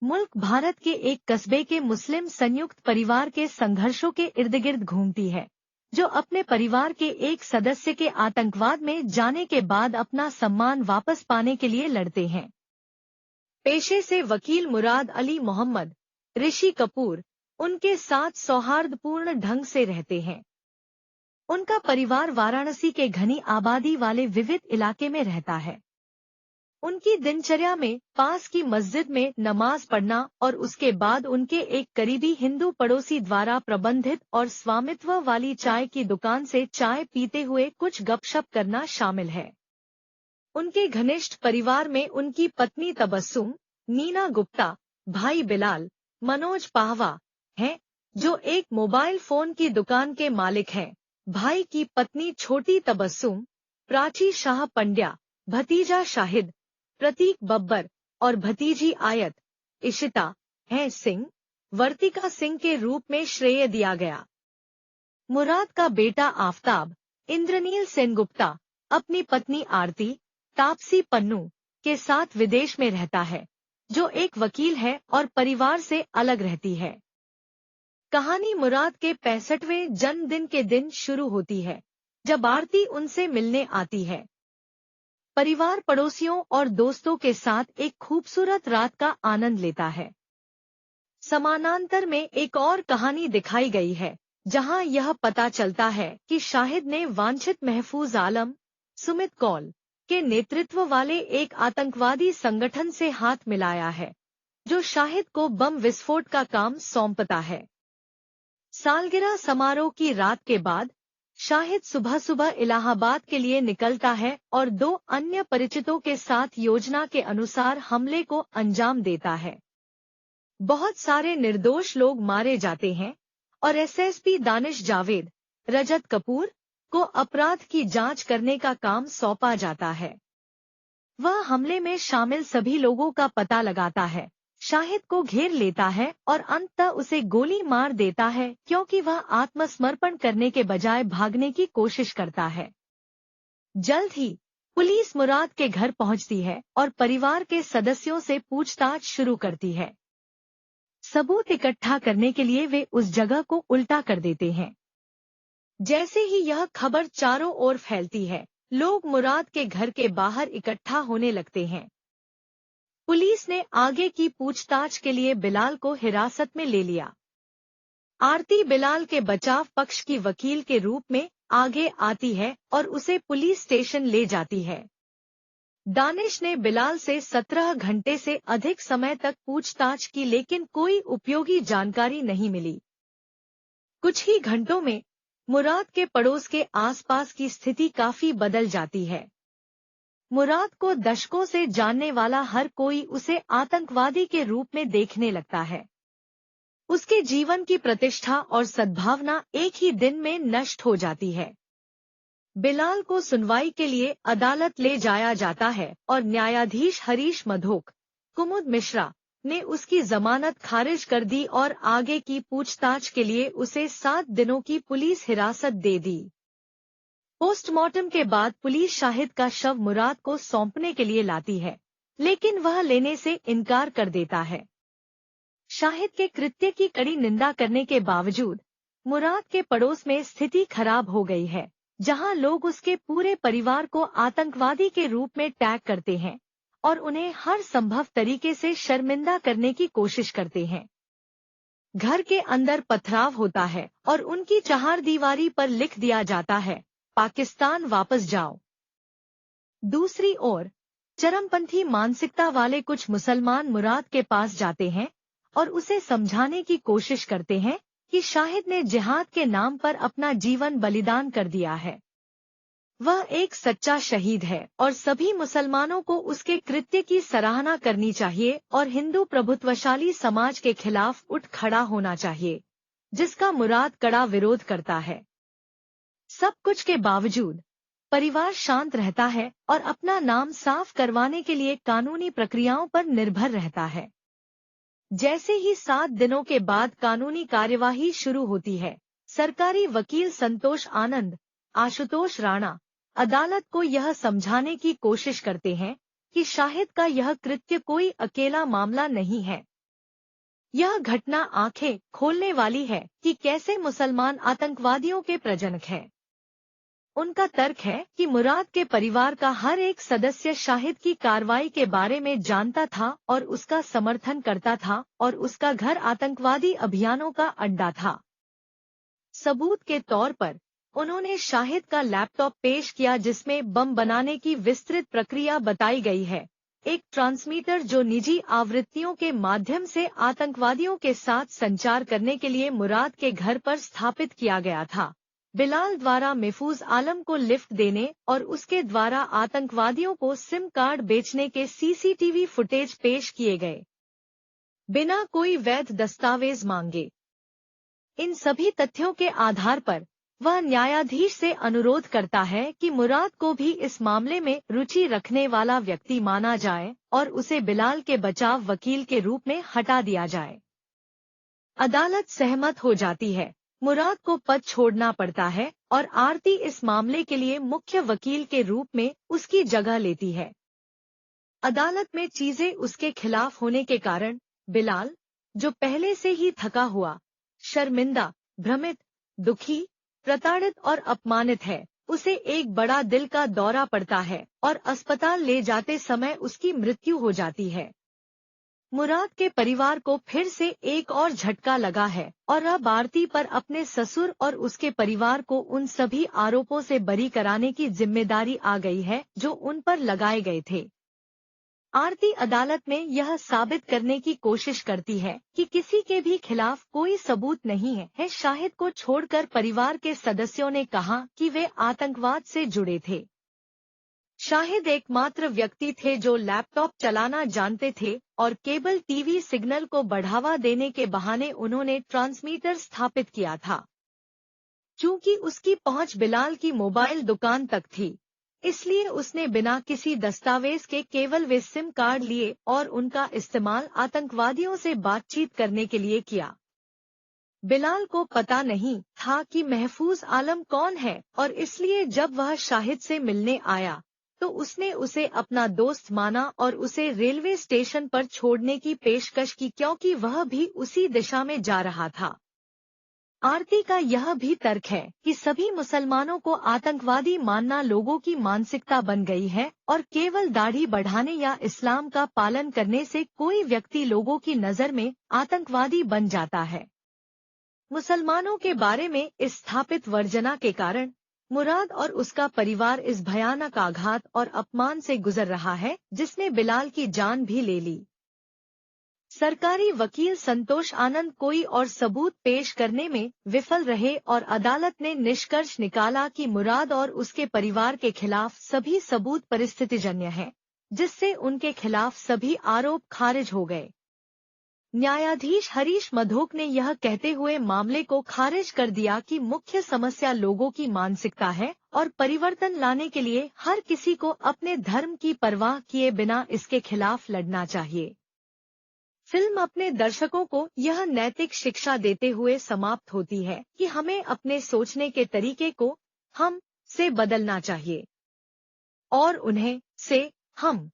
मुल्क भारत के एक कस्बे के मुस्लिम संयुक्त परिवार के संघर्षों के इर्द गिर्द घूमती है, जो अपने परिवार के एक सदस्य के आतंकवाद में जाने के बाद अपना सम्मान वापस पाने के लिए लड़ते हैं। पेशे से वकील मुराद अली मोहम्मद ऋषि कपूर उनके साथ सौहार्दपूर्ण ढंग से रहते हैं। उनका परिवार वाराणसी के घनी आबादी वाले विविध इलाके में रहता है। उनकी दिनचर्या में पास की मस्जिद में नमाज पढ़ना और उसके बाद उनके एक करीबी हिंदू पड़ोसी द्वारा प्रबंधित और स्वामित्व वाली चाय की दुकान से चाय पीते हुए कुछ गपशप करना शामिल है। उनके घनिष्ठ परिवार में उनकी पत्नी तबस्सुम, नीना गुप्ता, भाई बिलाल, मनोज पाहवा हैं, जो एक मोबाइल फोन की दुकान के मालिक हैं, भाई की पत्नी छोटी तबस्सुम, प्राची शाह पंड्या, भतीजा शाहिद, प्रतीक बब्बर और भतीजी आयत, इशिता हैं सिंह, वर्तिका सिंह के रूप में श्रेय दिया गया। मुराद का बेटा आफताब, इंद्रनील सेनगुप्ता, अपनी पत्नी आरती, तापसी पन्नू के साथ विदेश में रहता है, जो एक वकील है और परिवार से अलग रहती है। कहानी मुराद के 65वें जन्मदिन के दिन शुरू होती है, जब आरती उनसे मिलने आती है। परिवार पड़ोसियों और दोस्तों के साथ एक खूबसूरत रात का आनंद लेता है। समानांतर में एक और कहानी दिखाई गई है, जहां यह पता चलता है कि शाहिद ने वांछित महफूज आलम, सुमित कौल के नेतृत्व वाले एक आतंकवादी संगठन से हाथ मिलाया है, जो शाहिद को बम विस्फोट का काम सौंपता है। सालगिरह समारोह की रात के बाद शाहिद सुबह सुबह इलाहाबाद के लिए निकलता है और 2 अन्य परिचितों के साथ योजना के अनुसार हमले को अंजाम देता है। बहुत सारे निर्दोष लोग मारे जाते हैं और एसएसपी दानिश जावेद, रजत कपूर को अपराध की जांच करने का काम सौंपा जाता है। वह हमले में शामिल सभी लोगों का पता लगाता है, शाहिद को घेर लेता है और अंततः उसे गोली मार देता है, क्योंकि वह आत्मसमर्पण करने के बजाय भागने की कोशिश करता है। जल्द ही पुलिस मुराद के घर पहुंचती है और परिवार के सदस्यों से पूछताछ शुरू करती है। सबूत इकट्ठा करने के लिए वे उस जगह को उल्टा कर देते हैं। जैसे ही यह खबर चारों ओर फैलती है, लोग मुराद के घर के बाहर इकट्ठा होने लगते हैं। पुलिस ने आगे की पूछताछ के लिए बिलाल को हिरासत में ले लिया। आरती बिलाल के बचाव पक्ष की वकील के रूप में आगे आती है और उसे पुलिस स्टेशन ले जाती है। दानिश ने बिलाल से 17 घंटे से अधिक समय तक पूछताछ की, लेकिन कोई उपयोगी जानकारी नहीं मिली। कुछ ही घंटों में मुराद के पड़ोस के आसपास की स्थिति काफी बदल जाती है। मुराद को दशकों से जानने वाला हर कोई उसे आतंकवादी के रूप में देखने लगता है। उसके जीवन की प्रतिष्ठा और सद्भावना एक ही दिन में नष्ट हो जाती है। बिलाल को सुनवाई के लिए अदालत ले जाया जाता है और न्यायाधीश हरीश मधोक, कुमुद मिश्रा ने उसकी जमानत खारिज कर दी और आगे की पूछताछ के लिए उसे 7 दिनों की पुलिस हिरासत दे दी। पोस्टमार्टम के बाद पुलिस शाहिद का शव मुराद को सौंपने के लिए लाती है, लेकिन वह लेने से इनकार कर देता है। शाहिद के कृत्य की कड़ी निंदा करने के बावजूद मुराद के पड़ोस में स्थिति खराब हो गई है, जहां लोग उसके पूरे परिवार को आतंकवादी के रूप में टैग करते हैं और उन्हें हर संभव तरीके से शर्मिंदा करने की कोशिश करते हैं। घर के अंदर पथराव होता है और उनकी चहारदीवारी पर लिख दिया जाता है, पाकिस्तान वापस जाओ। दूसरी ओर चरमपंथी मानसिकता वाले कुछ मुसलमान मुराद के पास जाते हैं और उसे समझाने की कोशिश करते हैं कि शाहिद ने जिहाद के नाम पर अपना जीवन बलिदान कर दिया है। वह एक सच्चा शहीद है और सभी मुसलमानों को उसके कृत्य की सराहना करनी चाहिए और हिंदू प्रभुत्वशाली समाज के खिलाफ उठ खड़ा होना चाहिए, जिसका मुराद कड़ा विरोध करता है। सब कुछ के बावजूद परिवार शांत रहता है और अपना नाम साफ करवाने के लिए कानूनी प्रक्रियाओं पर निर्भर रहता है। जैसे ही 7 दिनों के बाद कानूनी कार्यवाही शुरू होती है, सरकारी वकील संतोष आनंद, आशुतोष राणा अदालत को यह समझाने की कोशिश करते हैं कि शाहिद का यह कृत्य कोई अकेला मामला नहीं है, यह घटना आंखें खोलने वाली है कि कैसे मुसलमान आतंकवादियों के प्रजनक हैं। उनका तर्क है कि मुराद के परिवार का हर एक सदस्य शाहिद की कार्रवाई के बारे में जानता था और उसका समर्थन करता था और उसका घर आतंकवादी अभियानों का अड्डा था। सबूत के तौर पर उन्होंने शाहिद का लैपटॉप पेश किया जिसमें बम बनाने की विस्तृत प्रक्रिया बताई गई है। एक ट्रांसमीटर जो निजी आवृत्तियों के माध्यम से आतंकवादियों के साथ संचार करने के लिए मुराद के घर पर स्थापित किया गया था। बिलाल द्वारा महफूज आलम को लिफ्ट देने और उसके द्वारा आतंकवादियों को सिम कार्ड बेचने के सीसीटीवी फुटेज पेश किए गए, बिना कोई वैध दस्तावेज मांगे। इन सभी तथ्यों के आधार पर वह न्यायाधीश से अनुरोध करता है कि मुराद को भी इस मामले में रुचि रखने वाला व्यक्ति माना जाए और उसे बिलाल के बचाव वकील के रूप में हटा दिया जाए। अदालत सहमत हो जाती है। मुराद को पद छोड़ना पड़ता है और आरती इस मामले के लिए मुख्य वकील के रूप में उसकी जगह लेती है। अदालत में चीजें उसके खिलाफ होने के कारण बिलाल, जो पहले से ही थका हुआ, शर्मिंदा, भ्रमित, दुखी, प्रताड़ित और अपमानित है, उसे एक बड़ा दिल का दौरा पड़ता है और अस्पताल ले जाते समय उसकी मृत्यु हो जाती है। मुराद के परिवार को फिर से एक और झटका लगा है और अब आरती पर अपने ससुर और उसके परिवार को उन सभी आरोपों से बरी कराने की जिम्मेदारी आ गई है जो उन पर लगाए गए थे। आरती अदालत में यह साबित करने की कोशिश करती है कि किसी के भी खिलाफ कोई सबूत नहीं है। शाहिद को छोड़कर परिवार के सदस्यों ने कहा कि वे आतंकवाद से जुड़े थे। शाहिद एकमात्र व्यक्ति थे जो लैपटॉप चलाना जानते थे और केबल टीवी सिग्नल को बढ़ावा देने के बहाने उन्होंने ट्रांसमीटर स्थापित किया था। चूंकि उसकी पहुंच बिलाल की मोबाइल दुकान तक थी, इसलिए उसने बिना किसी दस्तावेज के केवल वे सिम कार्ड लिए और उनका इस्तेमाल आतंकवादियों से बातचीत करने के लिए किया। बिलाल को पता नहीं था कि महफूज आलम कौन है और इसलिए जब वह शाहिद से मिलने आया तो उसने उसे अपना दोस्त माना और उसे रेलवे स्टेशन पर छोड़ने की पेशकश की क्योंकि वह भी उसी दिशा में जा रहा था। आरती का यह भी तर्क है कि सभी मुसलमानों को आतंकवादी मानना लोगों की मानसिकता बन गई है और केवल दाढ़ी बढ़ाने या इस्लाम का पालन करने से कोई व्यक्ति लोगों की नज़र में आतंकवादी बन जाता है। मुसलमानों के बारे में इस स्थापित वर्जना के कारण मुराद और उसका परिवार इस भयानक आघात और अपमान से गुजर रहा है जिसने बिलाल की जान भी ले ली। सरकारी वकील संतोष आनंद कोई और सबूत पेश करने में विफल रहे और अदालत ने निष्कर्ष निकाला कि मुराद और उसके परिवार के खिलाफ सभी सबूत परिस्थितिजन्य हैं, जिससे उनके खिलाफ सभी आरोप खारिज हो गए। न्यायाधीश हरीश मधोक ने यह कहते हुए मामले को खारिज कर दिया कि मुख्य समस्या लोगों की मानसिकता है और परिवर्तन लाने के लिए हर किसी को अपने धर्म की परवाह किए बिना इसके खिलाफ लड़ना चाहिए। फिल्म अपने दर्शकों को यह नैतिक शिक्षा देते हुए समाप्त होती है कि हमें अपने सोचने के तरीके को हम से बदलना चाहिए और उन्हें से हम